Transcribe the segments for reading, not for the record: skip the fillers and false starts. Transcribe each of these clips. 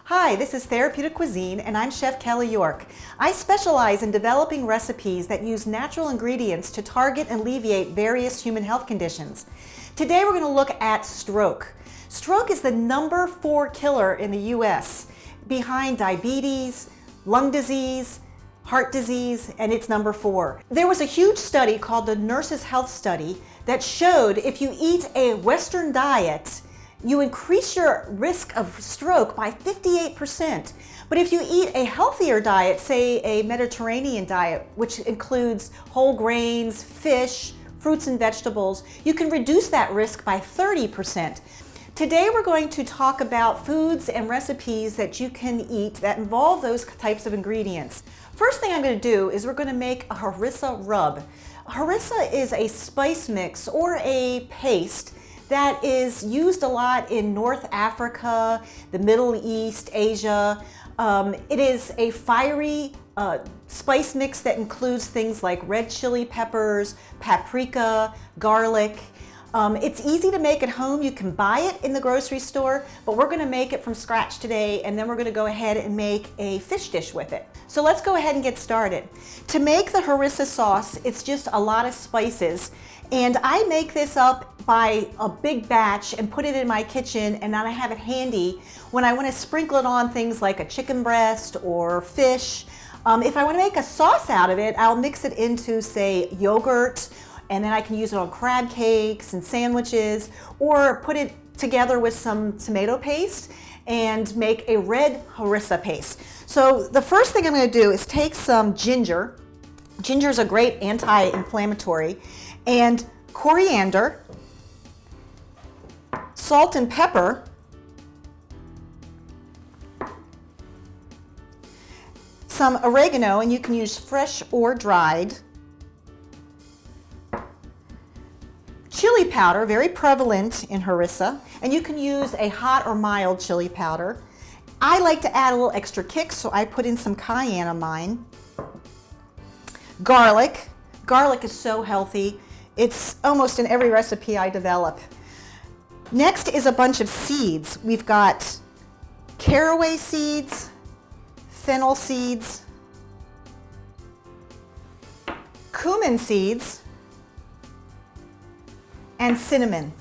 Hi, this is Therapeutic Cuisine, and I'm Chef Kelly York. I specialize in developing recipes that use natural ingredients to target and alleviate various human health conditions. Today we're going to look at stroke. Stroke is the #4 killer in the U.S., behind diabetes, lung disease, heart disease, and it's #4. There was a huge study called the Nurses' Health Study that showed if you eat a Western diet, you increase your risk of stroke by 58%. But if you eat a healthier diet, say a Mediterranean diet, which includes whole grains, fish, fruits and vegetables, you can reduce that risk by 30%. Today we're going to talk about foods and recipes that you can eat that involve those types of ingredients. First thing I'm going to do is we're going to make a harissa rub. Harissa is a spice mix or a paste that is used a lot in North Africa, the Middle East, Asia. It is a fiery spice mix that includes things like red chili peppers, paprika, garlic. It's easy to make at home. You can buy it in the grocery store, but we're going to make it from scratch today, and then we're going to go ahead and make a fish dish with it. So let's go ahead and get started. To make the harissa sauce, it's just a lot of spices, and I make this up by a big batch and put it in my kitchen, and then I have it handy when I want to sprinkle it on things like a chicken breast or fish. If I want to make a sauce out of it, I'll mix it into, say, yogurt, and then I can use it on crab cakes and sandwiches, or put it together with some tomato paste and make a red harissa paste. So the first thing I'm going to do is take some ginger. Ginger is a great anti-inflammatory, and coriander, salt and pepper, some oregano, and you can use fresh or dried, chili powder, very prevalent in harissa, and you can use a hot or mild chili powder. I like to add a little extra kick, so I put in some cayenne on mine. Garlic. Garlic is so healthy. It's almost in every recipe I develop. Next is a bunch of seeds. We've got caraway seeds, fennel seeds, cumin seeds, and cinnamon.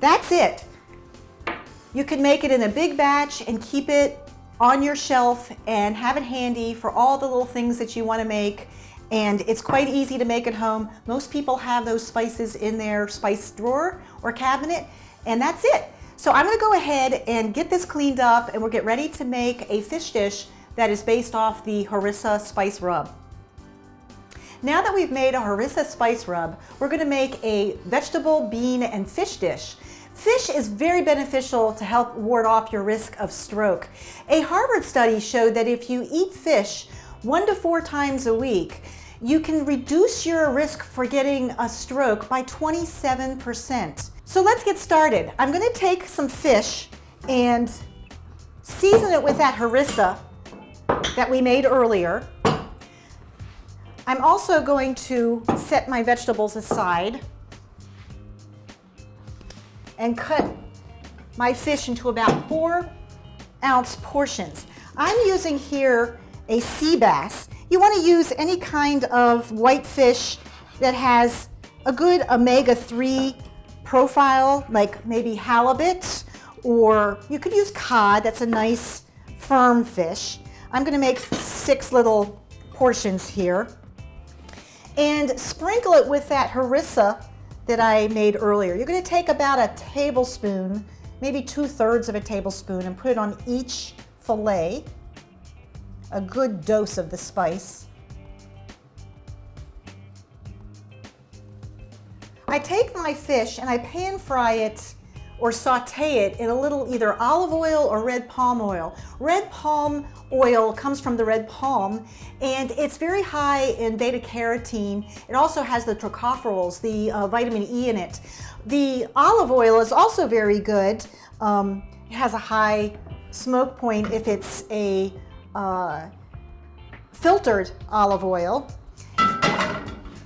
That's it. You can make it in a big batch and keep it on your shelf and have it handy for all the little things that you want to make. And it's quite easy to make at home. Most people have those spices in their spice drawer or cabinet, and that's it. So I'm going to go ahead and get this cleaned up, and we'll get ready to make a fish dish that is based off the harissa spice rub. Now that we've made a harissa spice rub, we're going to make a vegetable, bean, and fish dish. Fish is very beneficial to help ward off your risk of stroke. A Harvard study showed that if you eat fish 1 to 4 times a week, you can reduce your risk for getting a stroke by 27%. So let's get started. I'm going to take some fish and season it with that harissa that we made earlier. I'm also going to set my vegetables aside and cut my fish into about 4-ounce portions. I'm using here a sea bass. You want to use any kind of white fish that has a good omega-3 profile, like maybe halibut, or you could use cod. That's a nice firm fish. I'm going to make 6 little portions here and sprinkle it with that harissa that I made earlier. You're going to take about a tablespoon, maybe 2/3 of a tablespoon, and put it on each fillet. A good dose of the spice. I take my fish and I pan fry it or saute it in a little either olive oil or red palm oil. Red palm oil comes from the red palm, and it's very high in beta carotene. It also has the tocopherols, the vitamin E in it. The olive oil is also very good. It has a high smoke point if it's a filtered olive oil.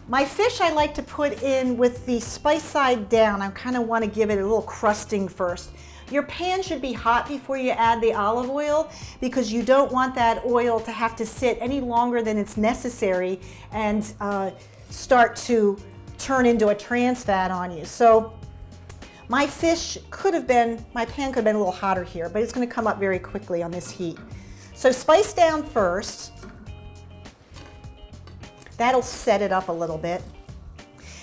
My fish I like to put in with the spice side down. I kind of want to give it a little crusting first. Your pan should be hot before you add the olive oil, because you don't want that oil to have to sit any longer than it's necessary and start to turn into a trans fat on you. So my pan could have been a little hotter here, but it's going to come up very quickly on this heat. So spice down first. That'll set it up a little bit.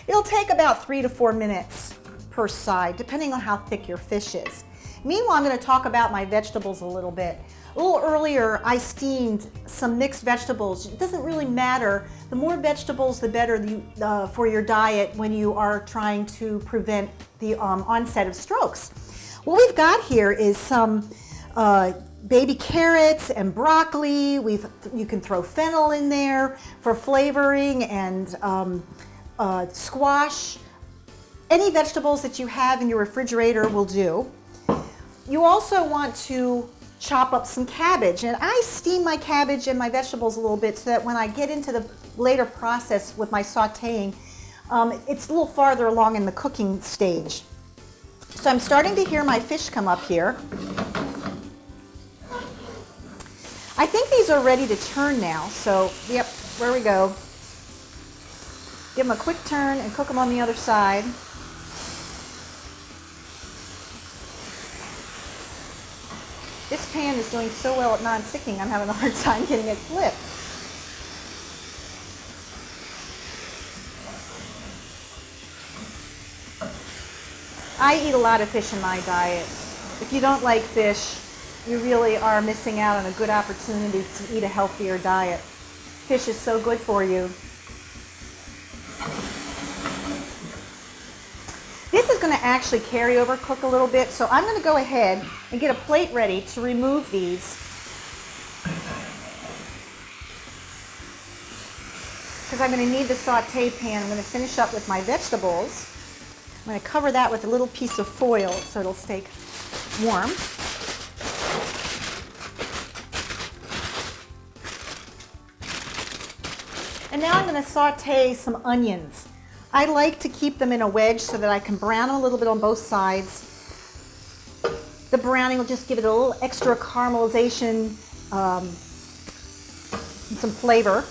It'll take about 3 to 4 minutes per side, depending on how thick your fish is. Meanwhile, I'm going to talk about my vegetables a little bit. A little earlier, I steamed some mixed vegetables. It doesn't really matter. The more vegetables, the better for your diet when you are trying to prevent the onset of strokes. What we've got here is some baby carrots and broccoli. You can throw fennel in there for flavoring, and squash. Any vegetables that you have in your refrigerator will do. You also want to chop up some cabbage, and I steam my cabbage and my vegetables a little bit so that when I get into the later process with my sauteing, it's a little farther along in the cooking stage. So I'm starting to hear my fish come up here. I think these are ready to turn now, so yep, there we go. Give them a quick turn and cook them on the other side. This pan is doing so well at non-sticking, I'm having a hard time getting it flipped. I eat a lot of fish in my diet. If you don't like fish, you really are missing out on a good opportunity to eat a healthier diet. Fish is so good for you. This is going to actually carry over cook a little bit, so I'm going to go ahead and get a plate ready to remove these, because I'm going to need the saute pan. I'm going to finish up with my vegetables. I'm going to cover that with a little piece of foil so it'll stay warm. And now I'm going to saute some onions. I like to keep them in a wedge so that I can brown them a little bit on both sides. The browning will just give it a little extra caramelization and some flavor.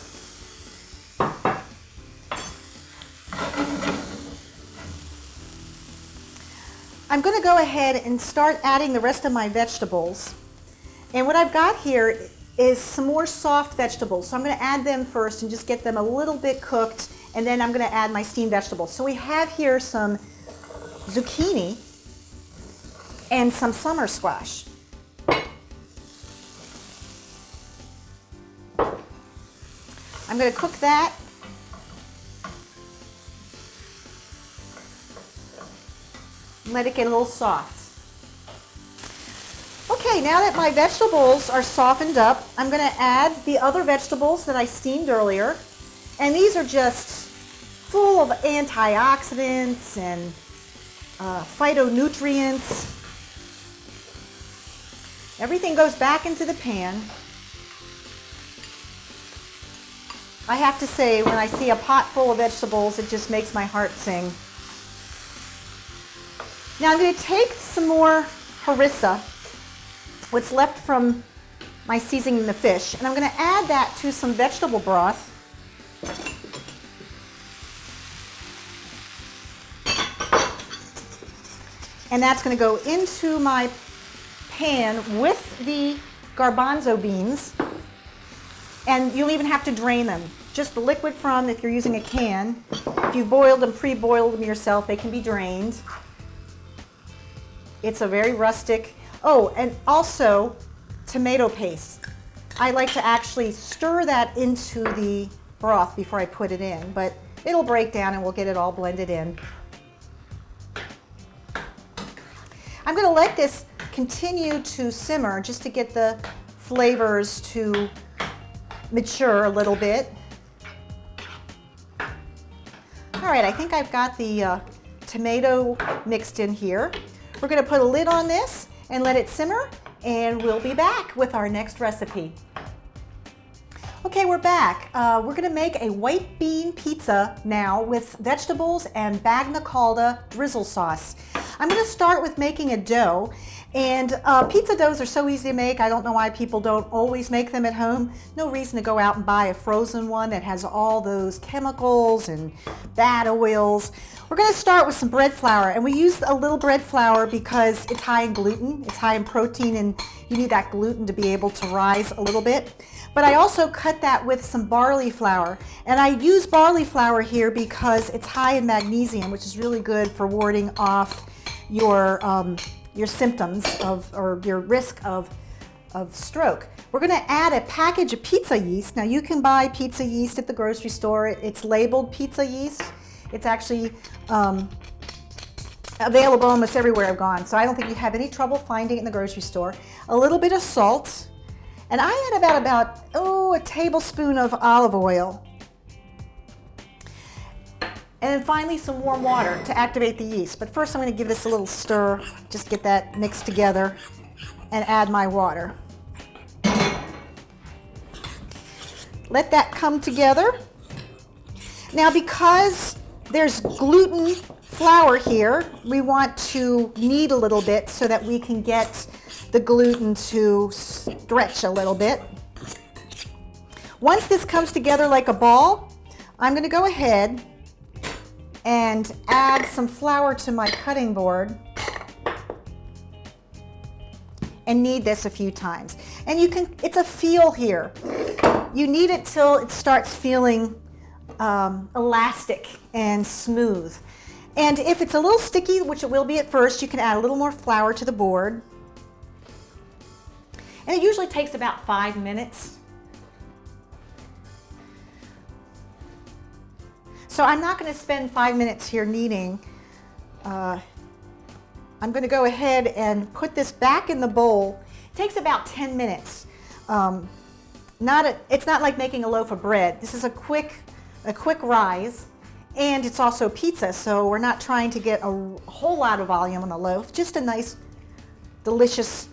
I'm going to go ahead and start adding the rest of my vegetables. And what I've got here is some more soft vegetables. So I'm going to add them first and just get them a little bit cooked, and then I'm going to add my steamed vegetables. So we have here some zucchini and some summer squash. I'm going to cook that. Let it get a little soft. Okay, now that my vegetables are softened up, I'm going to add the other vegetables that I steamed earlier. And these are just full of antioxidants and phytonutrients. Everything goes back into the pan. I have to say, when I see a pot full of vegetables, it just makes my heart sing. Now I'm going to take some more harissa, what's left from my seasoning the fish, and I'm going to add that to some vegetable broth. And that's going to go into my pan with the garbanzo beans, and you'll even have to drain them. Just the liquid from, if you're using a can. If you boiled them, pre-boiled them yourself, they can be drained. It's a very rustic. Oh, and also tomato paste. I like to actually stir that into the broth before I put it in, but it'll break down and we'll get it all blended in. I'm going to let this continue to simmer just to get the flavors to mature a little bit. All right, I think I've got the tomato mixed in here. We're going to put a lid on this and let it simmer, and we'll be back with our next recipe. Okay, we're back. We're going to make a white bean pizza now with vegetables and bagna calda drizzle sauce. I'm going to start with making a dough, and pizza doughs are so easy to make. I don't know why people don't always make them at home. No reason to go out and buy a frozen one that has all those chemicals and bad oils. We're going to start with some bread flour, and we use a little bread flour because it's high in gluten, it's high in protein, and you need that gluten to be able to rise a little bit. But I also cut that with some barley flour, and I use barley flour here because it's high in magnesium, which is really good for warding off your symptoms or your risk of stroke. We're going to add a package of pizza yeast. Now you can buy pizza yeast at the grocery store. It's labeled pizza yeast. It's actually available almost everywhere I've gone, so I don't think you have any trouble finding it in the grocery store. A little bit of salt. And I add about a tablespoon of olive oil. And then finally some warm water to activate the yeast. But first I'm going to give this a little stir, just get that mixed together, and add my water. Let that come together. Now because there's gluten flour here, we want to knead a little bit so that we can get the gluten to stretch a little bit. Once this comes together like a ball, I'm going to go ahead and add some flour to my cutting board and knead this a few times. And it's a feel here. You knead it till it starts feeling elastic and smooth. And if it's a little sticky, which it will be at first, you can add a little more flour to the board. And it usually takes about 5 minutes. So I'm not going to spend 5 minutes here kneading. I'm going to go ahead and put this back in the bowl. It takes about 10 minutes. It's not like making a loaf of bread. This is a quick rise, and it's also pizza, so we're not trying to get a whole lot of volume on the loaf, just a nice, delicious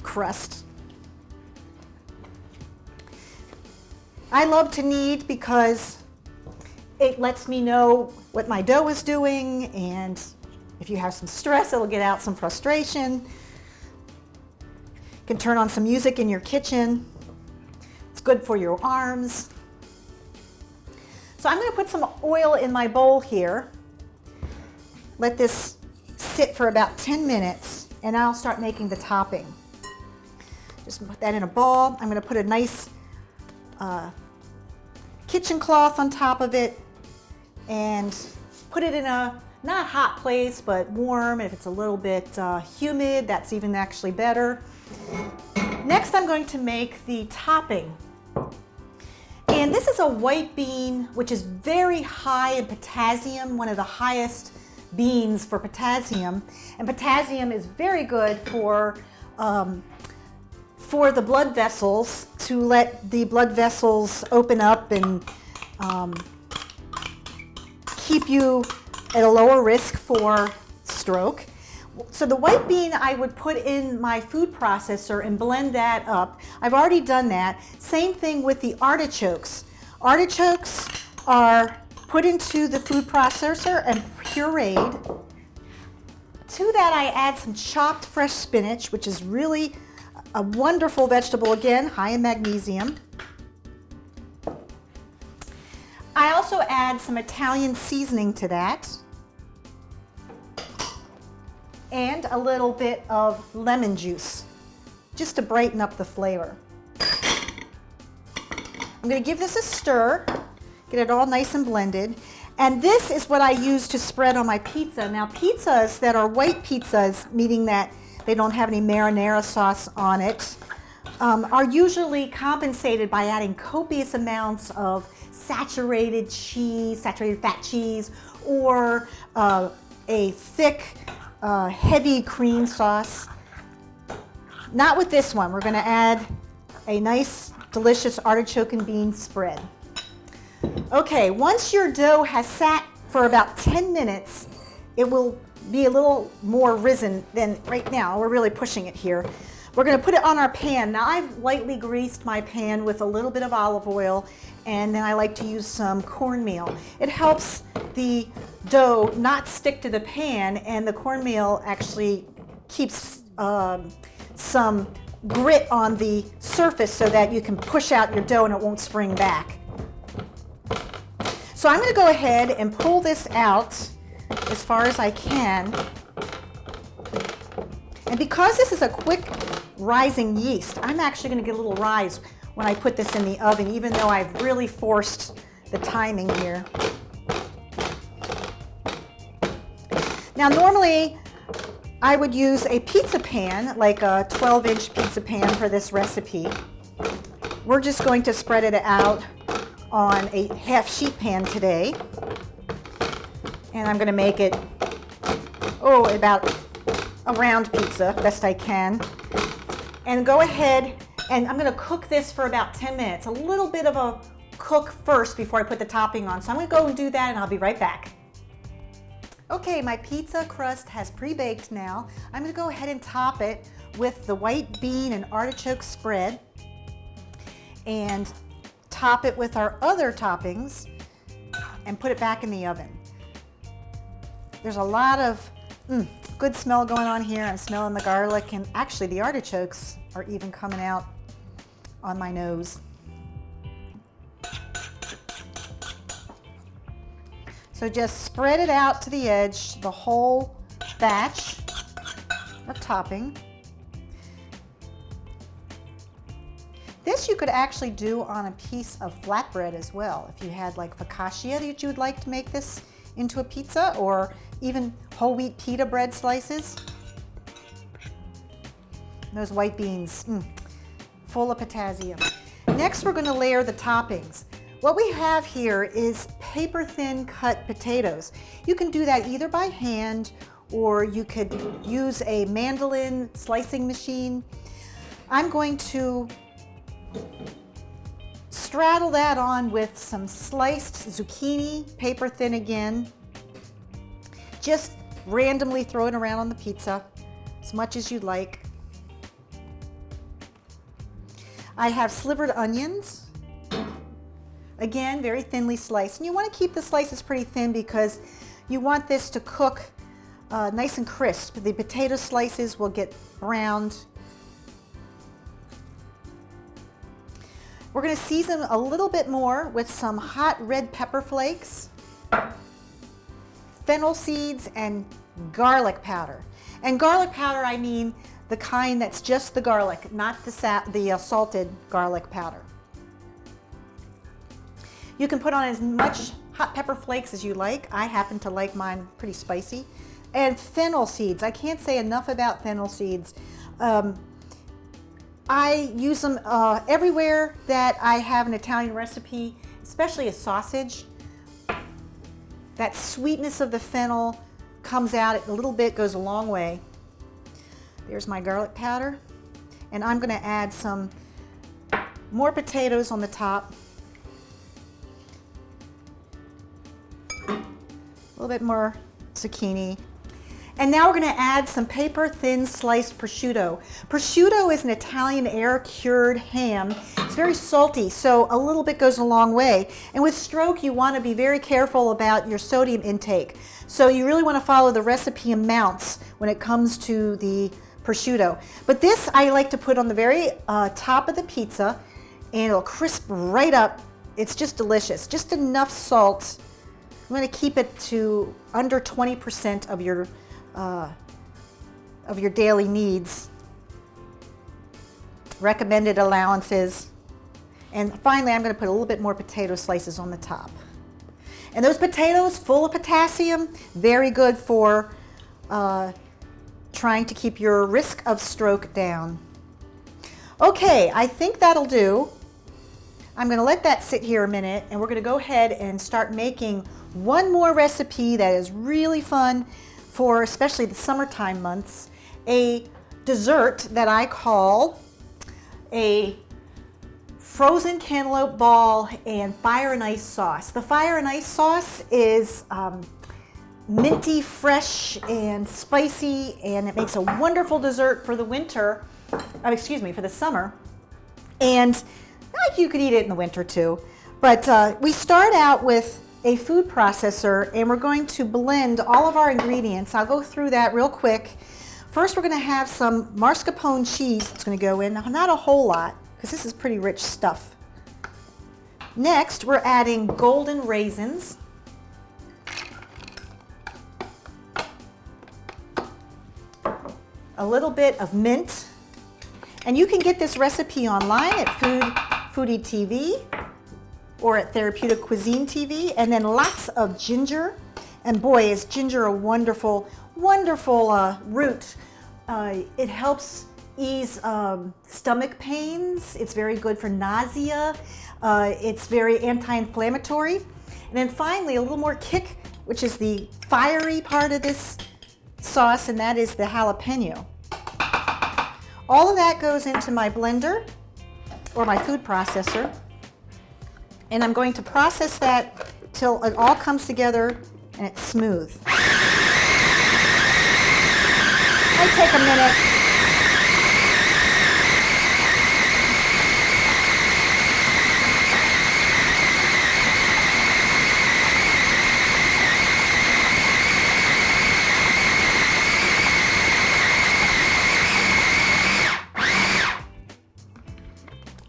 crust. I love to knead because it lets me know what my dough is doing, and if you have some stress, it'll get out some frustration. You can turn on some music in your kitchen. It's good for your arms. So I'm going to put some oil in my bowl here. Let this sit for about 10 minutes, and I'll start making the topping. Just put that in a ball. I'm going to put a nice kitchen cloth on top of it and put it in a not hot place, but warm. If it's a little bit humid, that's even actually better. Next, I'm going to make the topping. And this is a white bean, which is very high in potassium, one of the highest beans for potassium. And potassium is very good for the blood vessels, to let the blood vessels open up and keep you at a lower risk for stroke. So the white bean I would put in my food processor and blend that up. I've already done that. Same thing with the artichokes. Artichokes are put into the food processor and pureed. To that I add some chopped fresh spinach, which is really a wonderful vegetable, again, high in magnesium. I also add some Italian seasoning to that, and a little bit of lemon juice, just to brighten up the flavor. I'm going to give this a stir, get it all nice and blended, and this is what I use to spread on my pizza. Now pizzas that are white pizzas, meaning that they don't have any marinara sauce on it, are usually compensated by adding copious amounts of saturated cheese, saturated fat cheese, or a thick heavy cream sauce. Not with this one. We're going to add a nice, delicious artichoke and bean spread. Okay, once your dough has sat for about 10 minutes, it will be a little more risen than right now. We're really pushing it here. We're going to put it on our pan. Now I've lightly greased my pan with a little bit of olive oil, and then I like to use some cornmeal. It helps the dough not stick to the pan, and the cornmeal actually keeps some grit on the surface so that you can push out your dough and it won't spring back. So I'm going to go ahead and pull this out as far as I can. And because this is a quick rising yeast, I'm actually going to get a little rise when I put this in the oven, even though I've really forced the timing here. Now normally I would use a pizza pan, like a 12-inch pizza pan for this recipe. We're just going to spread it out on a half sheet pan today. And I'm going to make it, about a round pizza, best I can. And go ahead, and I'm going to cook this for about 10 minutes. A little bit of a cook first before I put the topping on. So I'm going to go and do that, and I'll be right back. Okay, my pizza crust has pre-baked now. I'm going to go ahead and top it with the white bean and artichoke spread, and top it with our other toppings, and put it back in the oven. There's a lot of good smell going on here. I'm smelling the garlic, and actually the artichokes are even coming out on my nose. So just spread it out to the edge, the whole batch of topping. This you could actually do on a piece of flatbread as well. If you had like focaccia that you would like to make this into a pizza, or even whole wheat pita bread slices. Those white beans, full of potassium. Next, we're going to layer the toppings. What we have here is paper thin cut potatoes. You can do that either by hand, or you could use a mandolin slicing machine. I'm going to straddle that on with some sliced zucchini, paper thin again. Just randomly throw it around on the pizza, as much as you'd like. I have slivered onions, again, very thinly sliced. And you want to keep the slices pretty thin because you want this to cook nice and crisp. The potato slices will get browned. We're going to season a little bit more with some hot red pepper flakes, fennel seeds, and garlic powder. And garlic powder, I mean the kind that's just the garlic, not the salted garlic powder. You can put on as much hot pepper flakes as you like. I happen to like mine pretty spicy. And fennel seeds. I can't say enough about fennel seeds. I use them everywhere that I have an Italian recipe, especially a sausage. That sweetness of the fennel comes out a little bit, goes a long way. There's my garlic powder. And I'm going to add some more potatoes on the top. A little bit more zucchini. And now we're going to add some paper thin sliced prosciutto. Prosciutto is an Italian air cured ham. It's very salty, so a little bit goes a long way. And with stroke, you want to be very careful about your sodium intake. So you really want to follow the recipe amounts when it comes to the prosciutto. But this I like to put on the very top of the pizza, and it'll crisp right up. It's just delicious. Just enough salt. I'm going to keep it to under 20% of your daily needs, recommended allowances. And finally, I'm going to put a little bit more potato slices on the top. And those potatoes, full of potassium, very good for trying to keep your risk of stroke down. Okay, I think that'll do. I'm going to let that sit here a minute, and we're going to go ahead and start making one more recipe that is really fun for especially the summertime months, a dessert that I call a frozen cantaloupe ball and fire and ice sauce. The fire and ice sauce is minty, fresh, and spicy, and it makes a wonderful dessert for the winter, for the summer. And you could eat it in the winter too. But we start out with a food processor, and we're going to blend all of our ingredients. I'll go through that real quick. First, we're going to have some mascarpone cheese that's going to go in. Now, not a whole lot, because this is pretty rich stuff. Next, we're adding golden raisins. A little bit of mint. And you can get this recipe online at Foody TV or at Therapeutic Cuisine TV. And then lots of ginger. And boy, is ginger a wonderful, wonderful root. It helps ease stomach pains. It's very good for nausea. It's very anti-inflammatory. And then finally, a little more kick, which is the fiery part of this sauce, and that is the jalapeno. All of that goes into my blender or my food processor, and I'm going to process that till it all comes together and it's smooth. Might take a minute.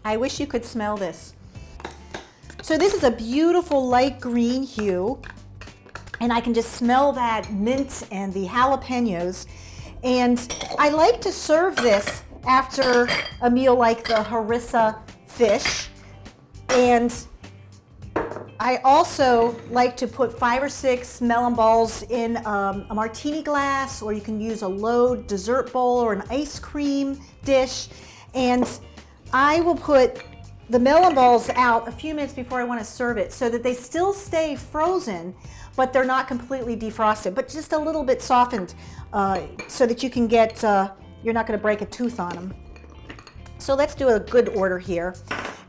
I wish you could smell this. So this is a beautiful light green hue, and I can just smell that mint and the jalapenos. And I like to serve this after a meal like the harissa fish. And I also like to put 5 or 6 melon balls in a martini glass, or you can use a low dessert bowl or an ice cream dish. And I will put the melon balls out a few minutes before I want to serve it so that they still stay frozen, but they're not completely defrosted, but just a little bit softened so that you can get, you're not going to break a tooth on them. So let's do a good order here.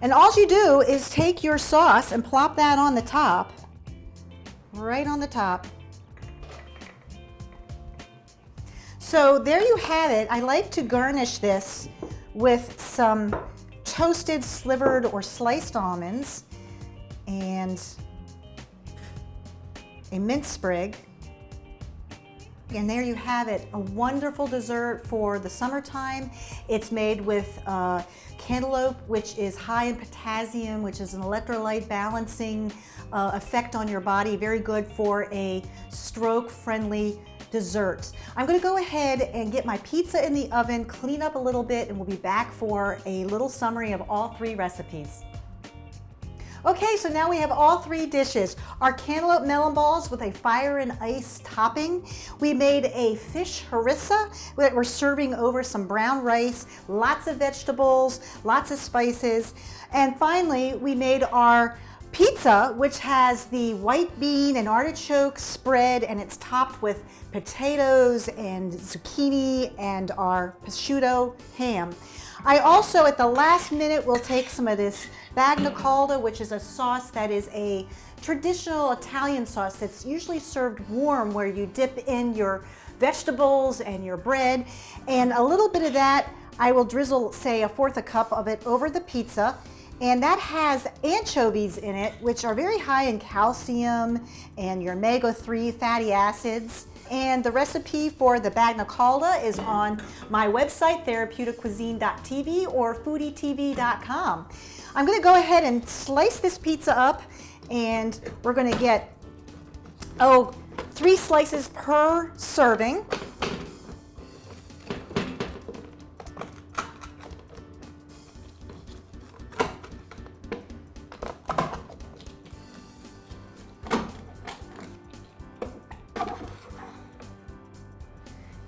And all you do is take your sauce and plop that on the top, right on the top. So there you have it. I like to garnish this with some toasted, slivered, or sliced almonds and a mint sprig. And there you have it, a wonderful dessert for the summertime. It's made with cantaloupe, which is high in potassium, which is an electrolyte balancing effect on your body. Very good for a stroke-friendly dessert. I'm going to go ahead and get my pizza in the oven, clean up a little bit, and we'll be back for a little summary of all 3 recipes. Okay, so now we have all 3 dishes. Our cantaloupe melon balls with a fire and ice topping. We made a fish harissa that we're serving over some brown rice, lots of vegetables, lots of spices. And finally, we made our pizza, which has the white bean and artichoke spread, and it's topped with potatoes and zucchini and our prosciutto ham. I also, at the last minute, will take some of this bagna calda, which is a sauce that is a traditional Italian sauce that's usually served warm, where you dip in your vegetables and your bread. And a little bit of that, I will drizzle, say, 1/4 cup of it over the pizza. And that has anchovies in it, which are very high in calcium and your omega-3 fatty acids. And the recipe for the bagna calda is on my website, therapeuticcuisine.tv or foodieTV.com. I'm going to go ahead and slice this pizza up, and we're going to get 3 slices per serving.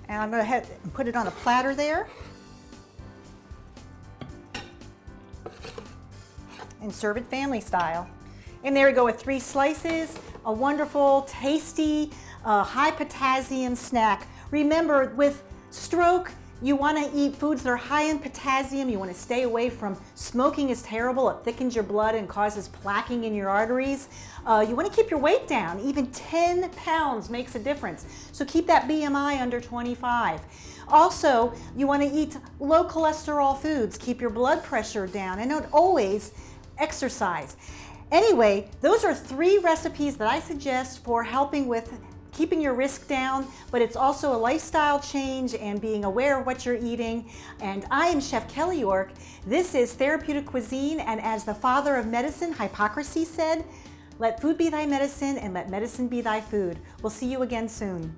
And I'm going to go ahead and put it on a platter there. And serve it family style. And there we go with 3 slices, a wonderful, tasty a high potassium snack. Remember, with stroke, you want to eat foods that are high in potassium. You want to stay away from smoking. Is terrible. It thickens your blood and causes plaquing in your arteries. You want to keep your weight down. Even 10 pounds makes a difference. So keep that BMI under 25. Also, you want to eat low cholesterol foods. Keep your blood pressure down, and don't always exercise. Anyway, those are 3 recipes that I suggest for helping with keeping your risk down, but it's also a lifestyle change and being aware of what you're eating. And I am Chef Kelly York. This is Therapeutic Cuisine, and as the father of medicine, Hippocrates said, let food be thy medicine and let medicine be thy food. We'll see you again soon.